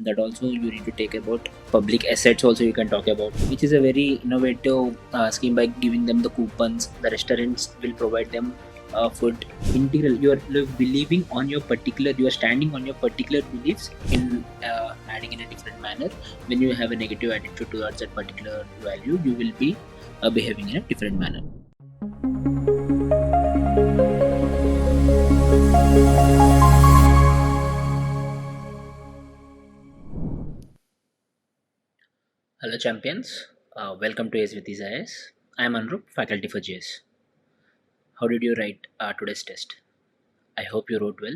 That also you need to take about. Public assets also you can talk about, which is a very innovative scheme. By giving them the coupons, the restaurants will provide them food. Integral, you are believing on your particular, you are standing on your particular beliefs in adding in a different manner. When you have a negative attitude towards that particular value, you will be behaving in a different manner. Hello champions, welcome to AS with IS. I am Anrup, faculty for JS. How did you write today's test? I hope you wrote well.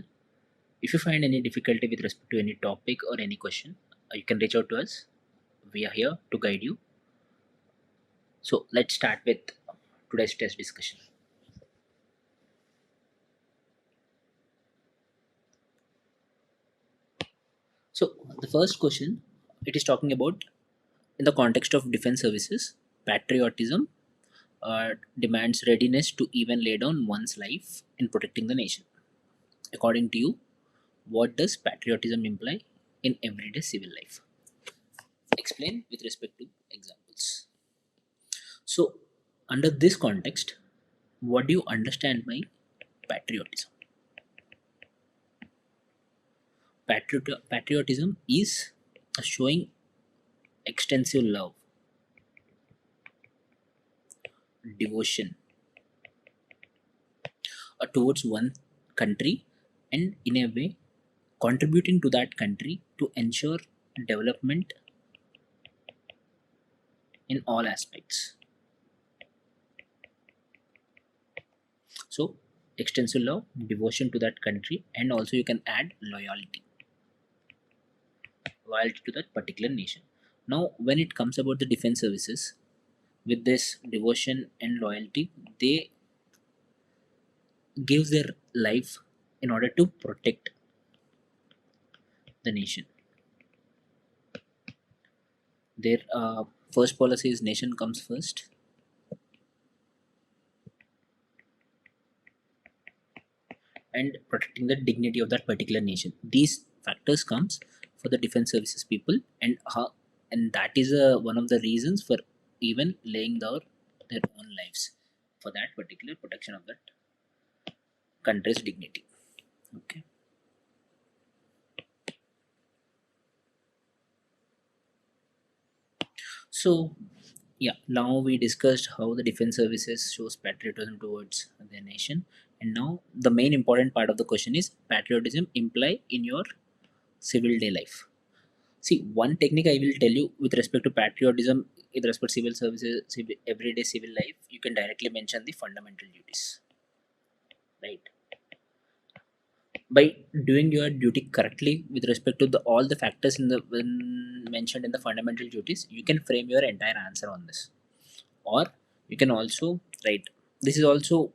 If you find any difficulty with respect to any topic or any question, you can reach out to us. We are here to guide you. So let's start with today's test discussion. So the first question, it is talking about, in the context of defense services, patriotism demands readiness to even lay down one's life in protecting the nation. According to you, what does patriotism imply in everyday civil life? Explain with respect to examples. So, under this context, what do you understand by patriotism? Patriotism is showing extensive love, devotion towards one country, and in a way contributing to that country to ensure development in all aspects. So, extensive love, devotion to that country, and also you can add loyalty to that particular nation. Now, when it comes about the defense services, with this devotion and loyalty, they give their life in order to protect the nation. Their first policy is nation comes first. And protecting the dignity of that particular nation. These factors comes for the defense services people, and that is one of the reasons for even laying down their own lives for that particular protection of that country's dignity. Okay. So yeah, now we discussed how the defense services shows patriotism towards their nation, and now the main important part of the question is patriotism imply in your civil day life. See, one technique I will tell you with respect to patriotism, with respect to civil services, everyday civil life, you can directly mention the fundamental duties, right? By doing your duty correctly with respect to all the factors in the when mentioned in the fundamental duties, you can frame your entire answer on this. Or you can also write, this is also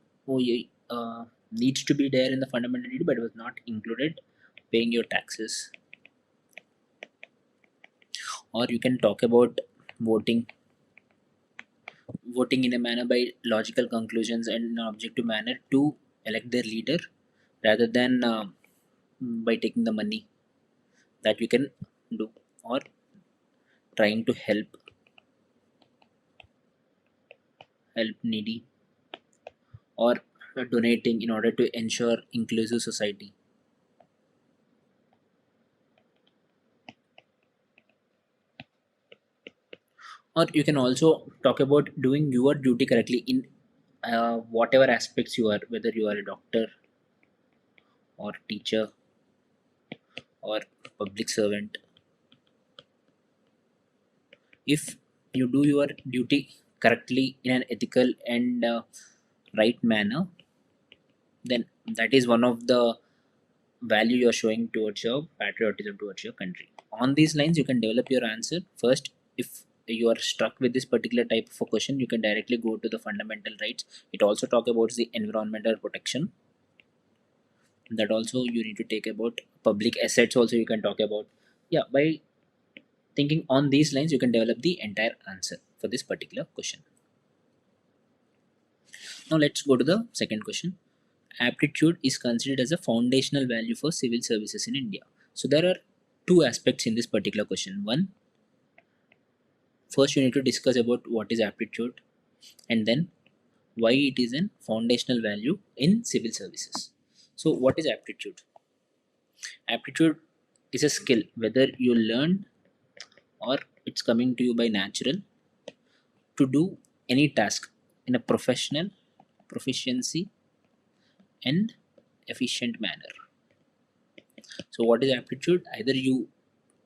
needs to be there in the fundamental duty, but was not included, paying your taxes. Or you can talk about voting in a manner by logical conclusions and in an objective manner to elect their leader, rather than by taking the money that you can do, or trying to help needy, or donating in order to ensure inclusive society. Or you can also talk about doing your duty correctly in whatever aspects you are, whether you are a doctor or teacher or public servant. If you do your duty correctly in an ethical and right manner, then that is one of the value you're showing towards your patriotism towards your country. On these lines, you can develop your answer. First, if you are struck with this particular type of a question, you can directly go to the fundamental rights. It also talk about the environmental protection. That also you need to take about public assets. Also, you can talk about. Yeah, by thinking on these lines, you can develop the entire answer for this particular question. Now let's go to the second question. Aptitude is considered as a foundational value for civil services in India. So there are two aspects in this particular question. One, first you need to discuss about what is aptitude, and then why it is an foundational value in civil services. So what is aptitude? Aptitude is a skill whether you learn or it's coming to you by natural to do any task in a professional, proficiency and efficient manner. So what is aptitude? Either you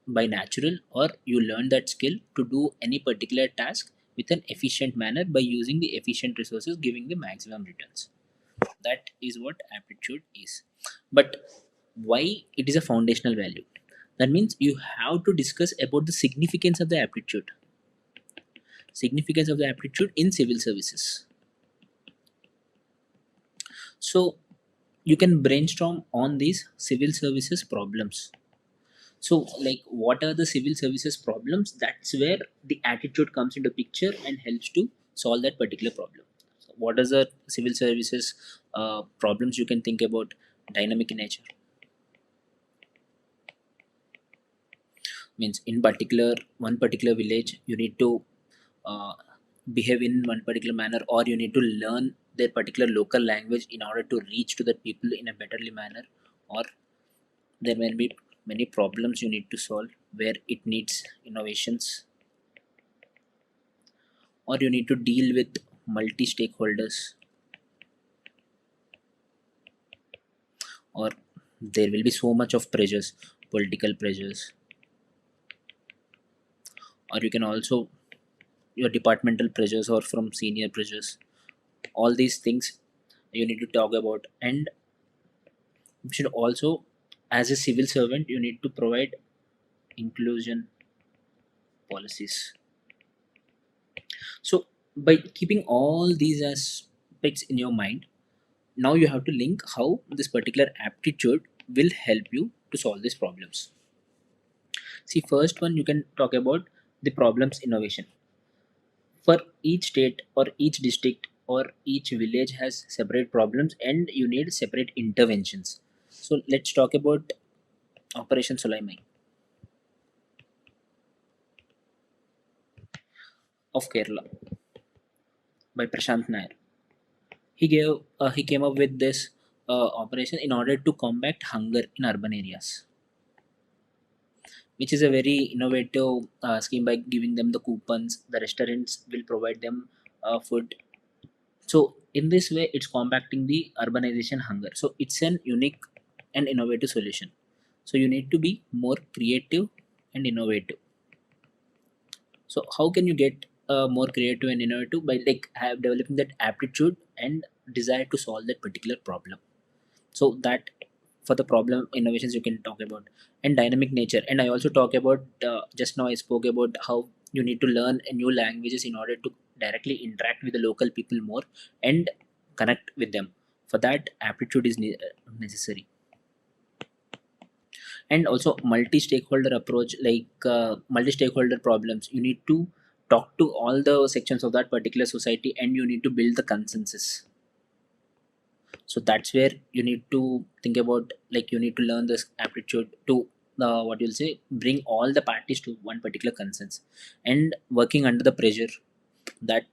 by natural or you learn that skill to do any particular task with an efficient manner by using the efficient resources giving the maximum returns. That is what aptitude is. But why it is a foundational value? That means you have to discuss about the significance of the aptitude. Significance of the aptitude in civil services. So you can brainstorm on these civil services problems. So like what are the civil services problems? That's where the attitude comes into picture and helps to solve that particular problem. So what are the civil services problems you can think about? Dynamic in nature. Means in particular one particular village you need to uh, behave in one particular manner, or you need to learn their particular local language in order to reach to the people in a betterly manner, or there may be many problems you need to solve where it needs innovations, or you need to deal with multi stakeholders, or there will be so much of pressures, political pressures, or you can also your departmental pressures or from senior pressures. All these things you need to talk about, and you should also, as a civil servant, you need to provide inclusion policies. So by keeping all these aspects in your mind, now you have to link how this particular aptitude will help you to solve these problems. See, first one you can talk about the problems innovation. For each state or each district or each village has separate problems and you need separate interventions. So let's talk about Operation Sulaimai of Kerala by Prashant Nair. He came up with this operation in order to combat hunger in urban areas, which is a very innovative scheme. By giving them the coupons, the restaurants will provide them food. So in this way, it's combating the urbanization hunger. So it's an unique and innovative solution. So you need to be more creative and innovative. So how can you get more creative and innovative? By like have developing that aptitude and desire to solve that particular problem. So that for the problem innovations you can talk about, and dynamic nature. And I also talk about just now I spoke about how you need to learn a new languages in order to directly interact with the local people more and connect with them. For that aptitude is necessary. And also multi-stakeholder approach, like multi-stakeholder problems, you need to talk to all the sections of that particular society and you need to build the consensus. So that's where you need to think about, like you need to learn this aptitude to what you'll say, bring all the parties to one particular consensus and working under the pressure. That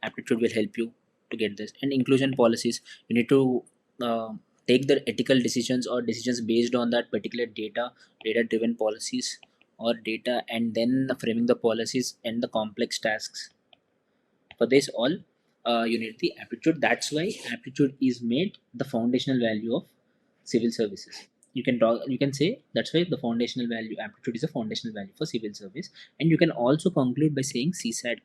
aptitude will help you to get this. And inclusion policies, you need to uh, take the ethical decisions or decisions based on that particular data driven policies or data, and then framing the policies and the complex tasks. For this all you need the aptitude. That's why aptitude is made the foundational value of civil services. You can talk, you can say that's why the foundational value aptitude is a foundational value for civil service. And you can also conclude by saying CSAT.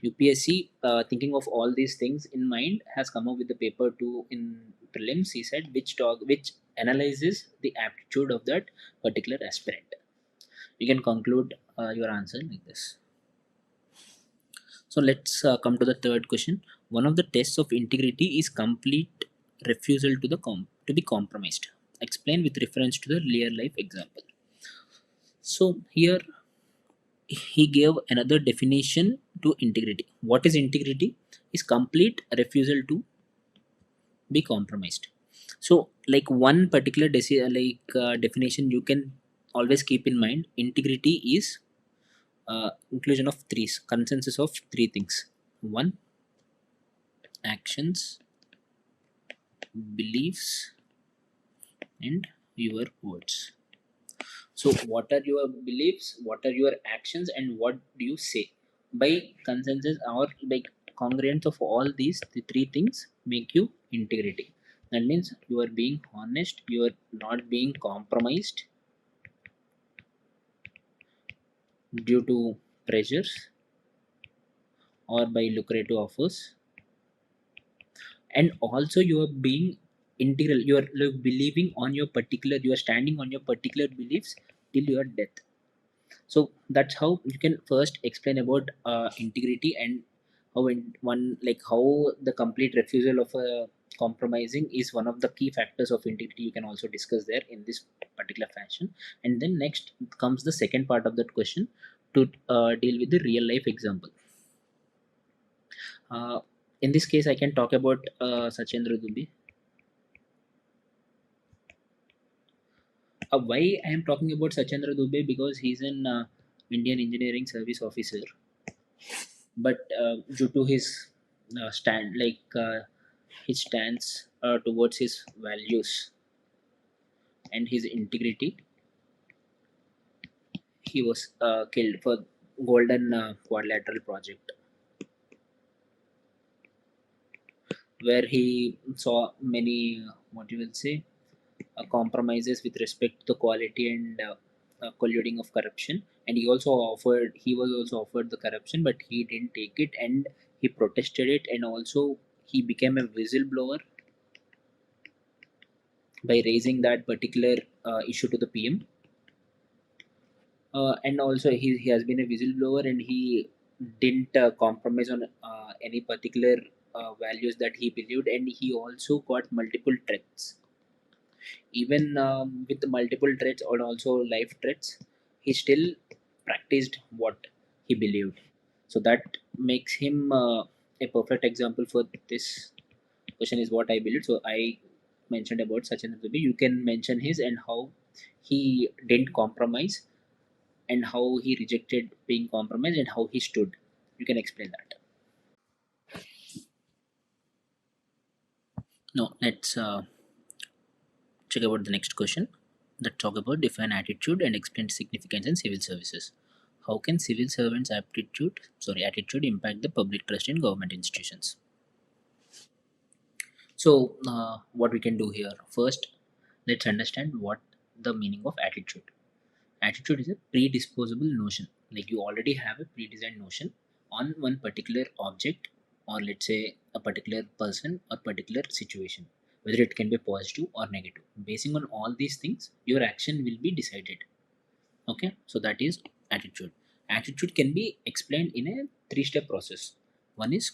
UPSC, thinking of all these things in mind, has come up with the paper 2 in prelims CSAT, which analyzes the aptitude of that particular aspirant. You can conclude your answer like this. So let's come to the third question. One of the tests of integrity is complete refusal to to be compromised. Explain with reference to the real life example. So here he gave another definition to integrity. What is integrity? Is complete refusal to be compromised. So like one particular definition you can always keep in mind integrity is inclusion of three consensus of three things. One, actions, beliefs, and your words. So what are your beliefs, what are your actions, and what do you say? By consensus or by congruence of all these the three things make you integrity. That means you are being honest, you are not being compromised due to pressures or by lucrative offers, and also you are being integral, you are like believing on your particular, you are standing on your particular beliefs till your death. So that's how you can first explain about integrity, and how one like how the complete refusal of compromising is one of the key factors of integrity. You can also discuss there in this particular fashion. And then next comes the second part of that question, to deal with the real life example. uh, in this case I can talk about Sachendra Dubey. Why I am talking about Sachendra Dubey? Because he's an Indian engineering service officer, but due to his stand his stance towards his values and his integrity, he was killed for golden quadrilateral project, where he saw many what you will say compromises with respect to the quality and colluding of corruption. And he was also offered the corruption, but he didn't take it, and he protested it, and also he became a whistleblower by raising that particular issue to the PM. And also he has been a whistleblower, and he didn't compromise on any particular values that he believed, and he also got multiple threats. Even with the multiple threats or also life threats, he still practiced what he believed. So that makes him a perfect example for this question is what I believe. So I mentioned about Sachin Dubey. You can mention his and how he didn't compromise, and how he rejected being compromised, and how he stood. You can explain that. No, let's check about the next question. Let's talk about define attitude and explain significance in civil services. How can civil servants' attitude impact the public trust in government institutions? So, what we can do here first, let's understand what the meaning of attitude. Attitude is a predisposable notion, like you already have a pre-designed notion on one particular object, or let's say a particular person or particular situation, whether it can be positive or negative. Basing on all these things, your action will be decided. Okay, so that is attitude. Attitude can be explained in a three-step process. One is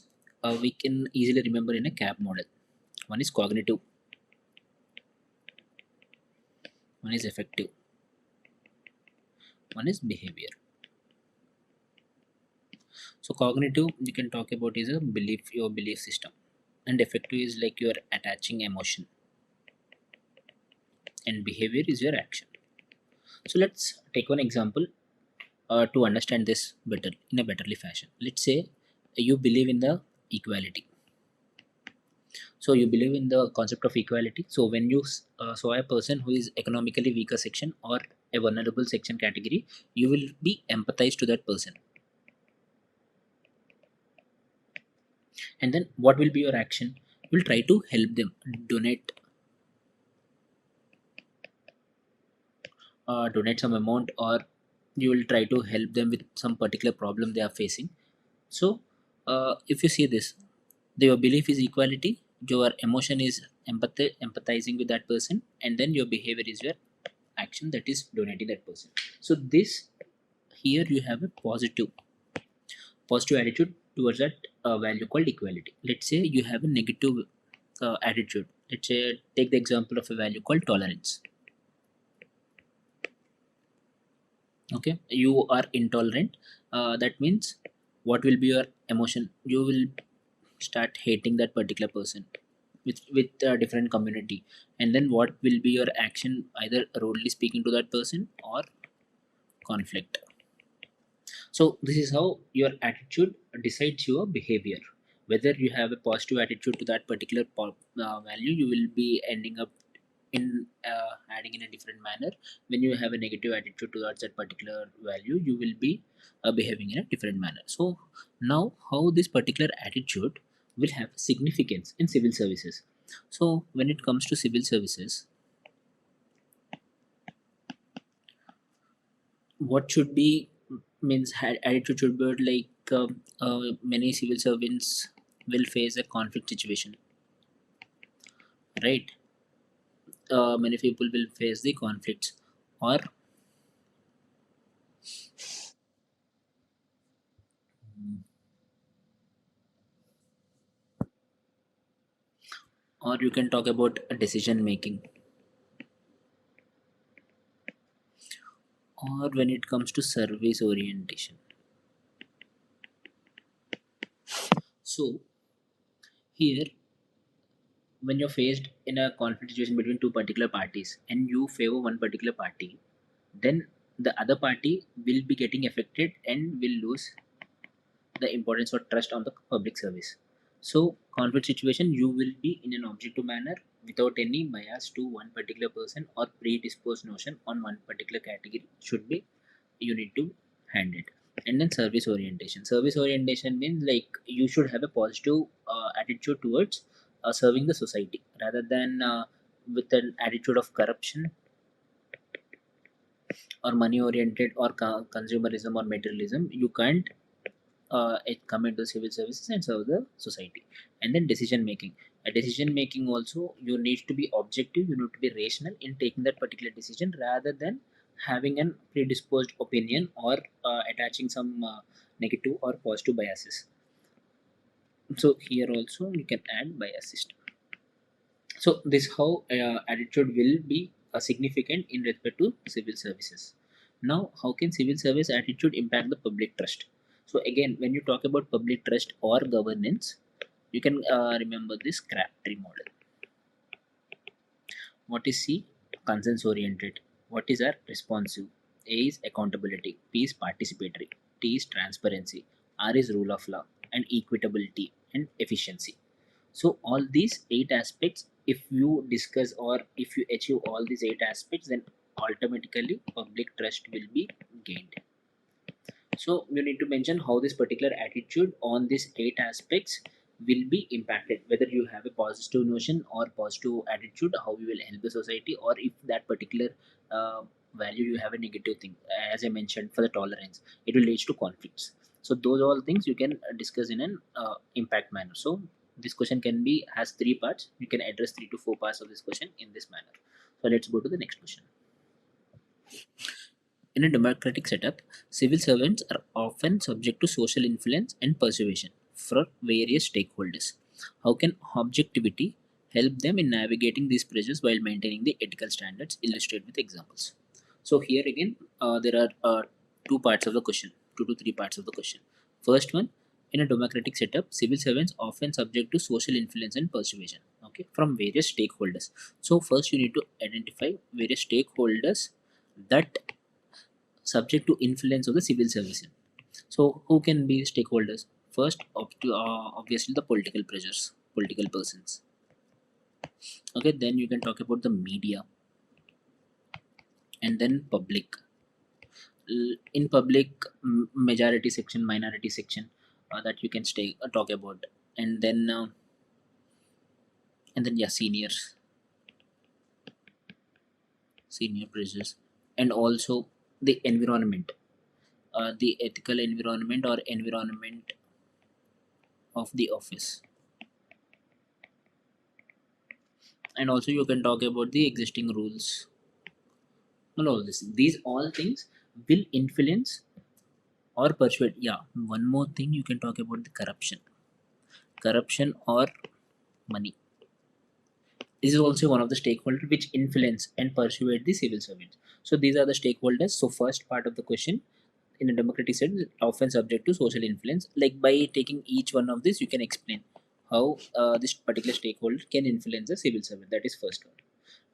we can easily remember in a CAP model. One is cognitive, one is effective, one is behavior. So cognitive you can talk about is a belief, your belief system, and effective is like your attaching emotion, and behavior is your action. So let's take one example to understand this better in a betterly fashion. Let's say you believe in the equality. So you believe in the concept of equality. So when you saw a person who is economically weaker section or a vulnerable section category, you will be empathized to that person. And then what will be your action? You will try to help them, donate some amount, or you will try to help them with some particular problem they are facing. So if you see this, your belief is equality, your emotion is empathizing with that person, and then your behavior is your action, that is donating that person. So this here you have a positive attitude towards that value called equality. Let's say you have a negative attitude. Let's say take the example of a value called tolerance. Okay, you are intolerant. That means what will be your emotion? You will start hating that particular person. with different community, and then what will be your action, either rudely speaking to that person or conflict. So this is how your attitude decides your behavior. Whether you have a positive attitude to that particular value, you will be ending up in adding in a different manner. When you have a negative attitude towards that particular value, you will be behaving in a different manner. So now, how this particular attitude will have significance in civil services. So when it comes to civil services, what should be, means attitude should be like many civil servants will face a conflict situation, right? Many people will face the conflicts, or you can talk about a decision making, or when it comes to service orientation. So here, when you're faced in a conflict situation between two particular parties and you favor one particular party, then the other party will be getting affected and will lose the importance or trust on the public service. So, conflict situation, you will be in an objective manner without any bias to one particular person or predisposed notion on one particular category should be, you need to hand it. And then service orientation. Service orientation means like you should have a positive attitude towards serving the society rather than with an attitude of corruption or money oriented or consumerism or materialism. You can't it come into civil services and serve the society. And then decision making, a decision making also, you need to be objective, you need to be rational in taking that particular decision rather than having an predisposed opinion or attaching some negative or positive biases. So here also you can add bias system. So this how attitude will be significant in respect to civil services. Now, how can civil service attitude impact the public trust? So again, when you talk about public trust or governance, you can remember this crabtree model. What is C? Consensus oriented. What is R? Responsive. A is accountability. P is participatory. T is transparency. R is rule of law and equitability and efficiency. So all these eight aspects, if you discuss or if you achieve all these eight aspects, then automatically public trust will be gained. So you need to mention how this particular attitude on these eight aspects will be impacted. Whether you have a positive notion or positive attitude, how you will help the society, or if that particular value you have a negative thing. As I mentioned, for the tolerance, it will lead to conflicts. So those all things you can discuss in an impact manner. So this question can be has three parts. You can address 3 to 4 parts of this question in this manner. So let's go to the next question. In a democratic setup, civil servants are often subject to social influence and persuasion from various stakeholders. How can objectivity help them in navigating these pressures while maintaining the ethical standards? Illustrate with examples. So here again, there are 2 parts of the question, 2 to 3 parts of the question. First one, in a democratic setup, civil servants often subject to social influence and persuasion. Okay, from various stakeholders. So first, you need to identify various stakeholders that subject to influence of the civil service. So who can be stakeholders? First, obviously the political pressures, political persons. Okay, then you can talk about the media, and then public. In public, majority section, minority section, that you can talk about, and then yeah, senior pressures, and also the environment, the ethical environment or environment of the office. And also you can talk about the existing rules and all this. These all things will influence or persuade. Yeah, one more thing, you can talk about the corruption or money. This is also one of the stakeholders which influence and persuade the civil servants. So these are the stakeholders. So first part of the question, in a democratic setting, often subject to social influence. Like by taking each one of this, you can explain how this particular stakeholder can influence the civil servant. That is first one.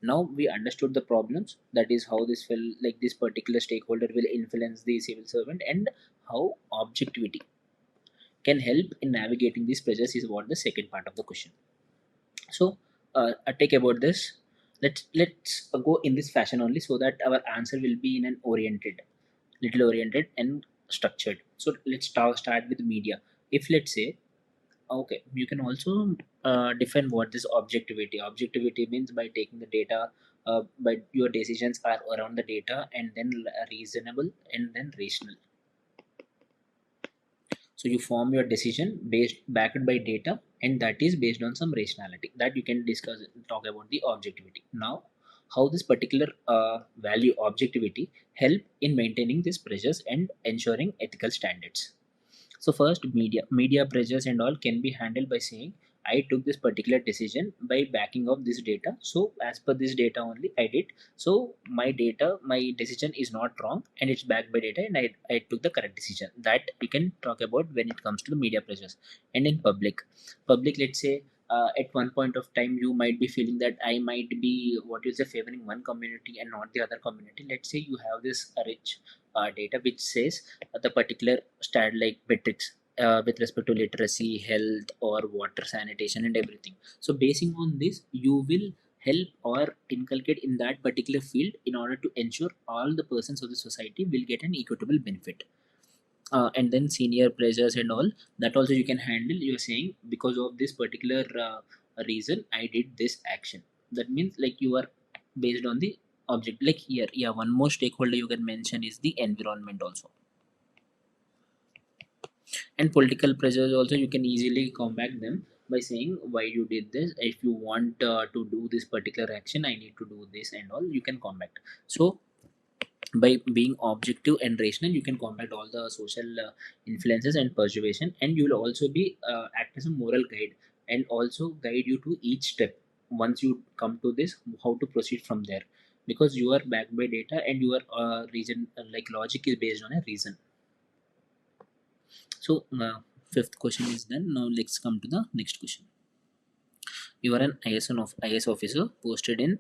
Now we understood the problems, that is how this will, like this particular stakeholder will influence the civil servant, and how objectivity can help in navigating these pressures is what the second part of the question. So I take about this. Let's go in this fashion only, so that our answer will be in an oriented, little oriented and structured. So let's start with media. If let's say, okay, you can also define what this objectivity. Objectivity means by taking the data, by your decisions are around the data, and then reasonable and then rational. So you form your decision based backed by data, and that is based on some rationality that you can discuss, talk about the objectivity. Now how this particular value objectivity help in maintaining these pressures and ensuring ethical standards. So first, media pressures and all can be handled by saying, I took this particular decision by backing of this data. So as per this data only I did. So my decision is not wrong, and it's backed by data, and I took the correct decision. That we can talk about when it comes to the media pressures. And in public, let's say, at one point of time you might be feeling that I might be what you say favoring one community and not the other community. Let's say you have this rich data which says the particular stat like metrics with respect to literacy, health, or water, sanitation, and everything. So basing on this, you will help or inculcate in that particular field in order to ensure all the persons of the society will get an equitable benefit. And then senior pressures and all, that also you can handle. You're saying because of this particular reason I did this action. That means like you are based on the object. Like here, yeah, one more stakeholder you can mention is the environment also. And political pressures also, you can easily combat them by saying why you did this. If you want to do this particular action, I need to do this and all, you can combat. So by being objective and rational, you can combat all the social influences and persuasion, and you will also be act as a moral guide, and also guide you to each step. Once you come to this, how to proceed from there, because you are backed by data, and your reason, like logic is based on a reason. So fifth question is done. Now let's come to the next question. You are an IS officer posted in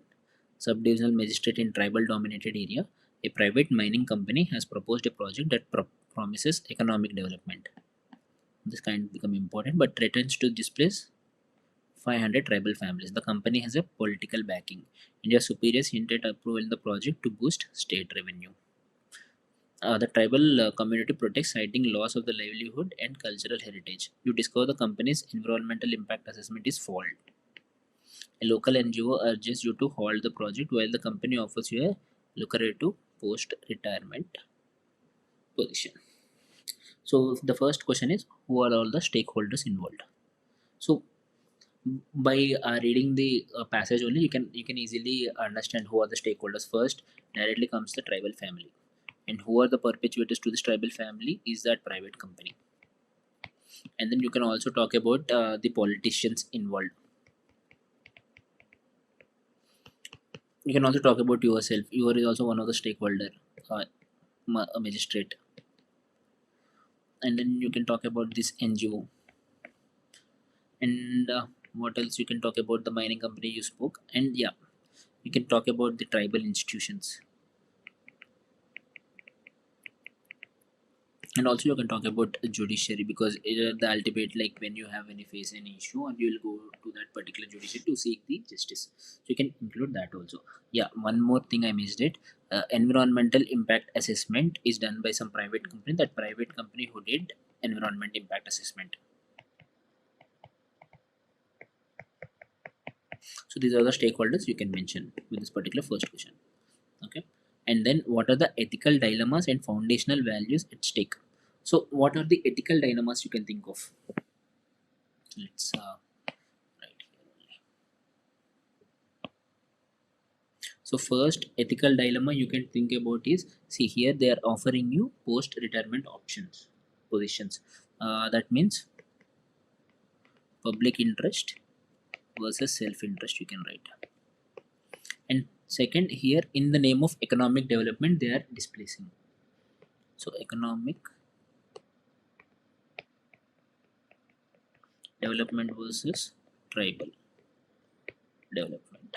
subdivisional magistrate in tribal dominated area. A private mining company has proposed a project that promises economic development. This kind become important, but threatens to displace 500 tribal families. The company has a political backing. India's superiors hinted approval the project to boost state revenue. The tribal community protects, citing loss of the livelihood and cultural heritage. You discover the company's environmental impact assessment is fault. A local NGO urges you to halt the project while the company offers you a lucrative post-retirement position. So the first question is, who are all the stakeholders involved? So by reading the passage only, you can easily understand who are the stakeholders. First, directly comes the tribal family, and who are the perpetuators to this tribal family is that private company. And then you can also talk about the politicians involved. You can also talk about yourself. You are also one of the stakeholder, uh, a magistrate. And then you can talk about this NGO. And what else? You can talk about the mining company you spoke. And yeah, you can talk about the tribal institutions. And also you can talk about judiciary, because the ultimate, like when you have any face any issue, and you will go to that particular judiciary to seek the justice. So you can include that also. Yeah, one more thing I missed it. Environmental impact assessment is done by some private company. That private company who did environment impact assessment. So these are the stakeholders you can mention with this particular first question. Okay. And then what are the ethical dilemmas and foundational values at stake? So what are the ethical dilemmas you can think of? Let's write here only. So first ethical dilemma you can think about is, see here they are offering you post retirement options, positions. That means public interest versus self interest, you can write. And second, here in the name of economic development they are displacing. So economic development versus tribal development.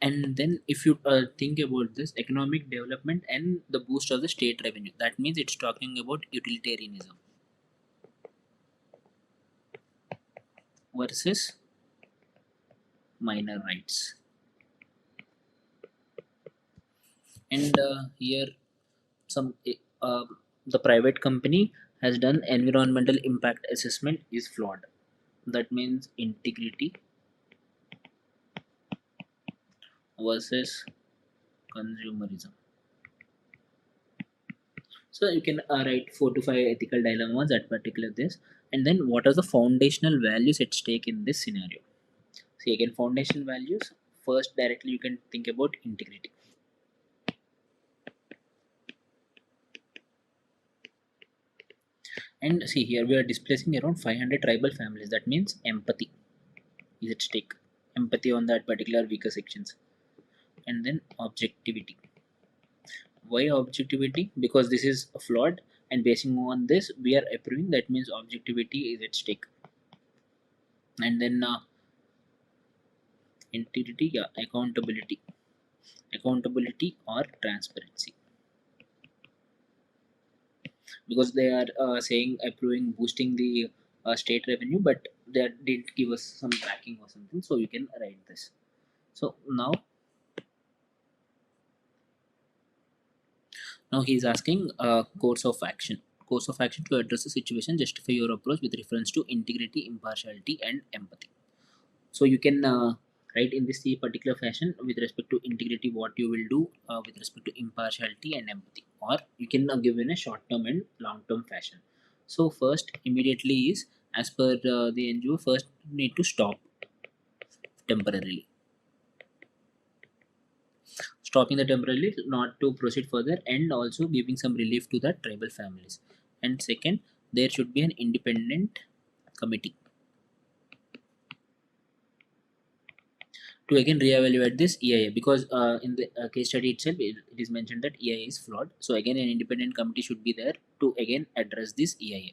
And then if you think about this economic development and the boost of the state revenue, that means it's talking about utilitarianism versus minor rights. And here some the private company has done environmental impact assessment is flawed. That means integrity versus consumerism. So you can write 4 to 5 ethical dilemmas at particular this, and then what are the foundational values at stake in this scenario. See again, foundational values. First, directly you can think about integrity. And see here we are displacing around 500 tribal families. That means empathy is at stake. Empathy on that particular weaker sections. And then objectivity. Why objectivity? Because this is flawed, and basing on this we are approving. That means objectivity is at stake. And then integrity, yeah, accountability or transparency, because they are saying approving boosting the state revenue, but they didn't give us some tracking or something, so you can write this. So now he's asking course of action to address the situation, justify your approach with reference to integrity, impartiality and empathy. So you can write in this particular fashion with respect to integrity what you will do, with respect to impartiality and empathy, or you can give in a short term and long term fashion. So first immediately is, as per the NGO, first need to stop temporarily, stopping the temporarily not to proceed further, and also giving some relief to the tribal families. And second, there should be an independent committee to again reevaluate this EIA, because in the case study itself it is mentioned that EIA is flawed. So again an independent committee should be there to again address this EIA.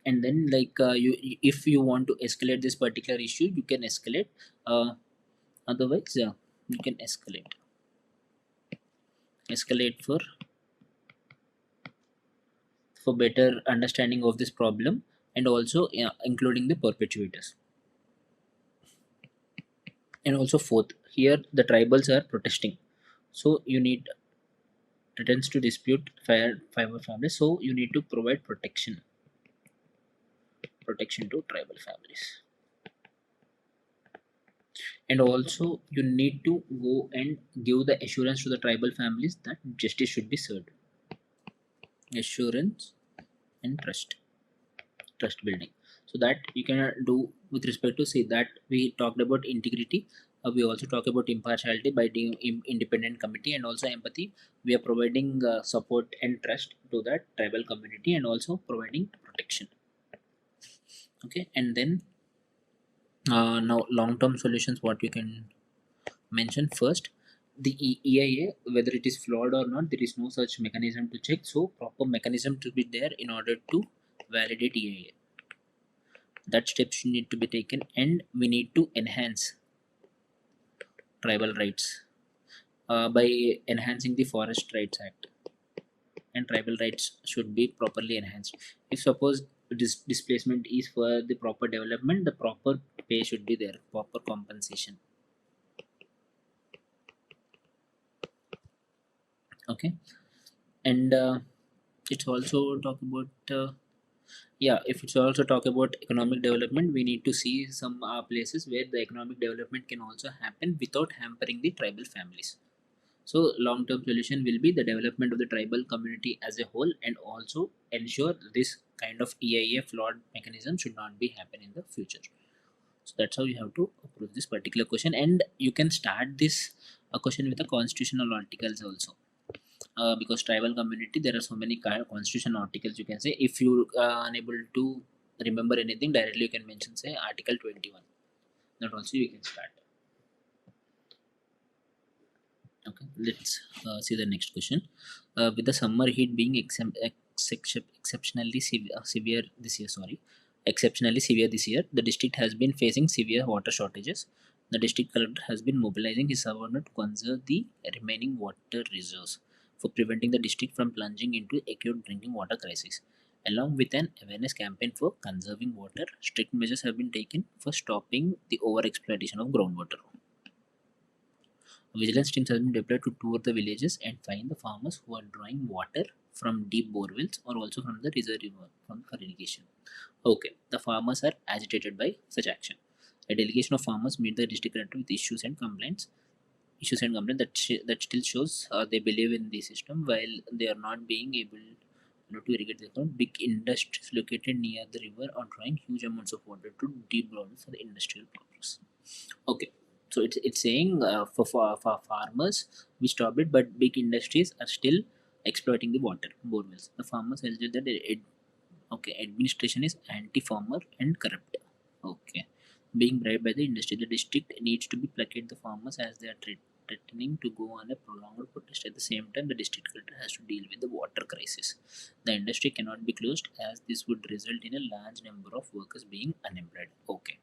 And then like you, if you want to escalate this particular issue, you can escalate. Otherwise you can escalate for better understanding of this problem, and also including the perpetuators. And also fourth, here the tribals are protesting, so you need threatens to dispute fire fiber families, so you need to provide protection to tribal families. And also you need to go and give the assurance to the tribal families that justice should be served. Assurance and trust building, so that you can do with respect to, say that we talked about integrity, we also talk about impartiality by doing independent committee, and also empathy. We are providing support and trust to that tribal community, and also providing protection. Okay, and then now long-term solutions, what you can mention first, the EIA, whether it is flawed or not, there is no such mechanism to check, so proper mechanism to be there in order to validate EIA. That steps need to be taken, and we need to enhance tribal rights by enhancing the Forest Rights Act, and tribal rights should be properly enhanced. If suppose displacement is for the proper development, the proper pay should be there, proper compensation. Okay, and it's also talk about yeah, if it's also talk about economic development, we need to see some places where the economic development can also happen without hampering the tribal families. So long term solution will be the development of the tribal community as a whole, and also ensure this kind of EIA flawed mechanism should not be happen in the future. So that's how you have to approach this particular question, and you can start this question with the constitutional articles also, because tribal community there are so many kind of constitution articles. You can say if you unable to remember anything directly, you can mention say article 21. That also you can start. Okay, let's see the next question. With the summer heat being exceptionally severe this year. Sorry, exceptionally severe this year. The district has been facing severe water shortages. The district collector has been mobilizing his subordinate to conserve the remaining water reserves for preventing the district from plunging into acute drinking water crisis. Along with an awareness campaign for conserving water, strict measures have been taken for stopping the over-exploitation of groundwater. Vigilance teams have been deployed to tour the villages and find the farmers who are drawing water from deep borewells or also from the reservoir for irrigation. Okay, the farmers are agitated by such action. A delegation of farmers meet the district collector with issues and complaints that still shows they believe in the system while they are not being able to irrigate the ground. Big industries located near the river are drawing huge amounts of water to deep borewells for the industrial purpose. Okay, so it's saying for farmers we stopped it, but big industries are still exploiting the water borewells. The farmers alleged that okay, administration is anti-farmer and corrupt. Okay, being bribed by the industry, the district needs to be placate the farmers as they are threatening to go on a prolonged protest. At the same time, the district collector has to deal with the water crisis. The industry cannot be closed as this would result in a large number of workers being unemployed. Okay,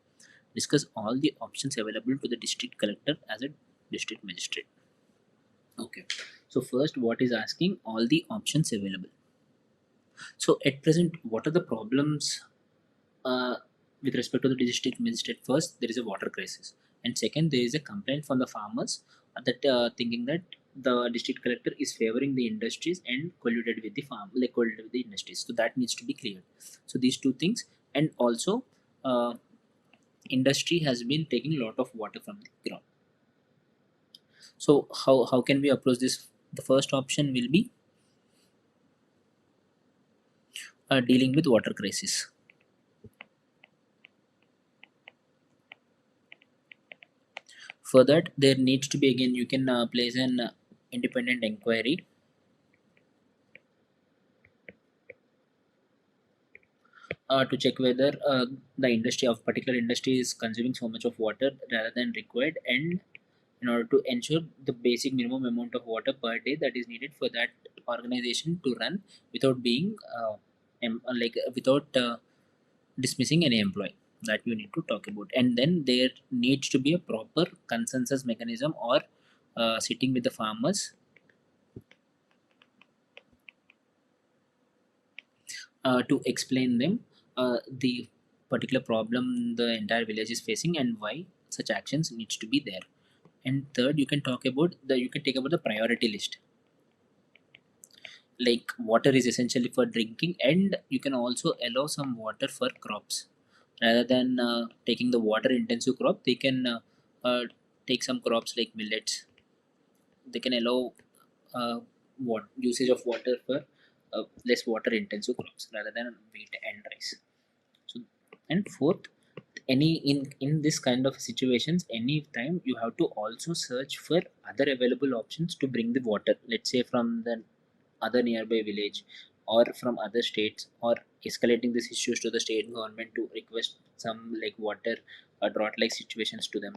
discuss all the options available to the district collector as a district magistrate. Okay, so first, what is asking all the options available. So at present, what are the problems uh, with respect to the district magistrate? First, there is a water crisis, and second, there is a complaint from the farmers that thinking that the district collector is favoring the industries and colluded with the colluded with the industries. So that needs to be cleared. So these two things, and also industry has been taking a lot of water from the ground. So how can we approach this? The first option will be dealing with water crisis. For that, there needs to be, again, you can place an independent inquiry to check whether the industry of particular industry is consuming so much of water rather than required, and in order to ensure the basic minimum amount of water per day that is needed for that organization to run without being without dismissing any employee, that you need to talk about. And then there needs to be a proper consensus mechanism or sitting with the farmers to explain them the particular problem the entire village is facing and why such actions needs to be there. And third, you can take about the priority list, like water is essentially for drinking, and you can also allow some water for crops rather than taking the water intensive crop. They can take some crops like millets. They can allow what usage of water for less water intensive crops rather than wheat and rice. So, and fourth, in this kind of situations, any time you have to also search for other available options to bring the water, let's say from the other nearby village or from other states, or escalating these issues to the state government to request some like water drought like situations to them,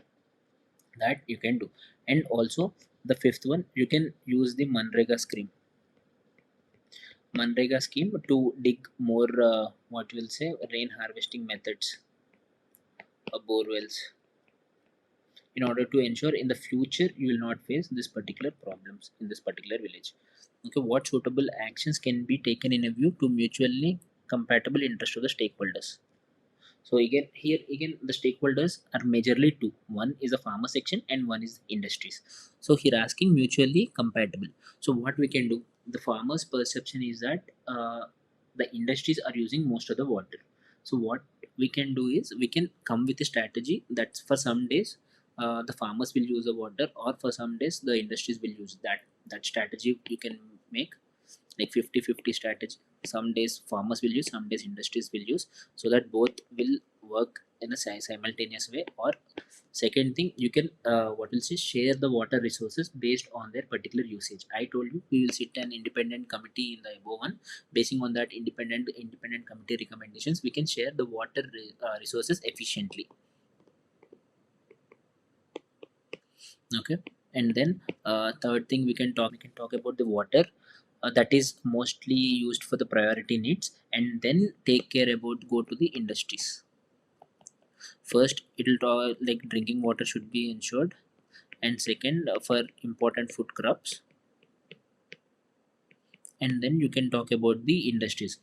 that you can do. And also the fifth one, you can use the Manrega scheme to dig more what you will say rain harvesting methods, bore wells, in order to ensure in the future you will not face this particular problems in this particular village. Okay, what suitable actions can be taken in a view to mutually compatible interest of the stakeholders? So again, here again the stakeholders are majorly two. One is the farmer section and one is industries. So here asking mutually compatible. So what we can do, the farmers perception is that the industries are using most of the water. So what we can do is we can come with a strategy that for some days the farmers will use the water, or for some days the industries will use that strategy you can make, like 50-50 strategy. Some days farmers will use, some days industries will use, so that both will work in a simultaneous way. Or second thing, you can what will say share the water resources based on their particular usage. I told you we will sit an independent committee in the above one. Basing on that independent committee recommendations, we can share the water resources efficiently. Okay, and then third thing we can talk about the water that is mostly used for the priority needs, and then take care about go to the industries. First it will talk like drinking water should be ensured, and second for important food crops, and then you can talk about the industries.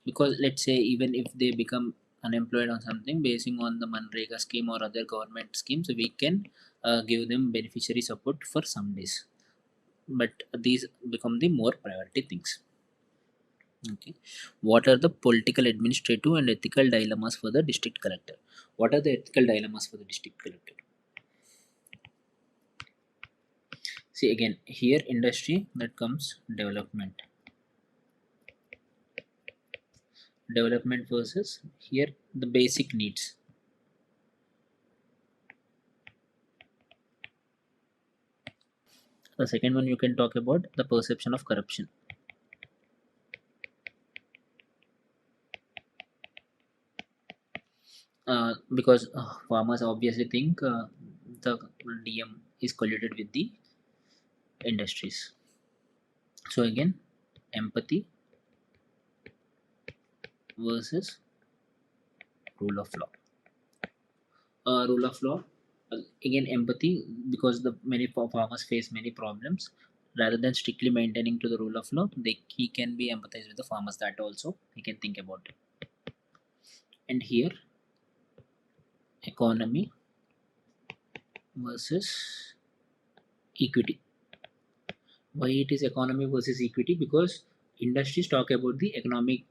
Because let's say even if they become unemployed on something basing on the Manrega scheme or other government schemes, we can give them beneficiary support for some days, but these become the more priority things. Okay, what are the political, administrative and ethical dilemmas for the district collector? What are the ethical dilemmas for the district collector? See again here industry, that comes development versus here the basic needs. The second one you can talk about the perception of corruption. Because farmers obviously think the DM is colluded with the industries. So again empathy versus rule of law. Rule of law, again empathy, because the many farmers face many problems. Rather than strictly maintaining to the rule of law, he can be empathized with the farmers, that also he can think about it. And here economy versus equity. Why it is economy versus equity? Because industries talk about the economic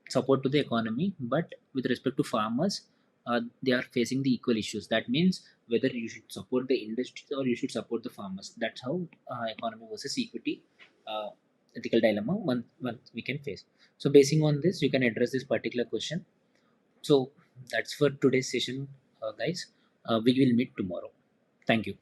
support to the economy, but with respect to farmers, they are facing the equal issues. That means whether you should support the industries or you should support the farmers. That's how economy versus equity ethical dilemma one we can face. So basing on this you can address this particular question. So that's for today's session, guys. We will meet tomorrow. Thank you.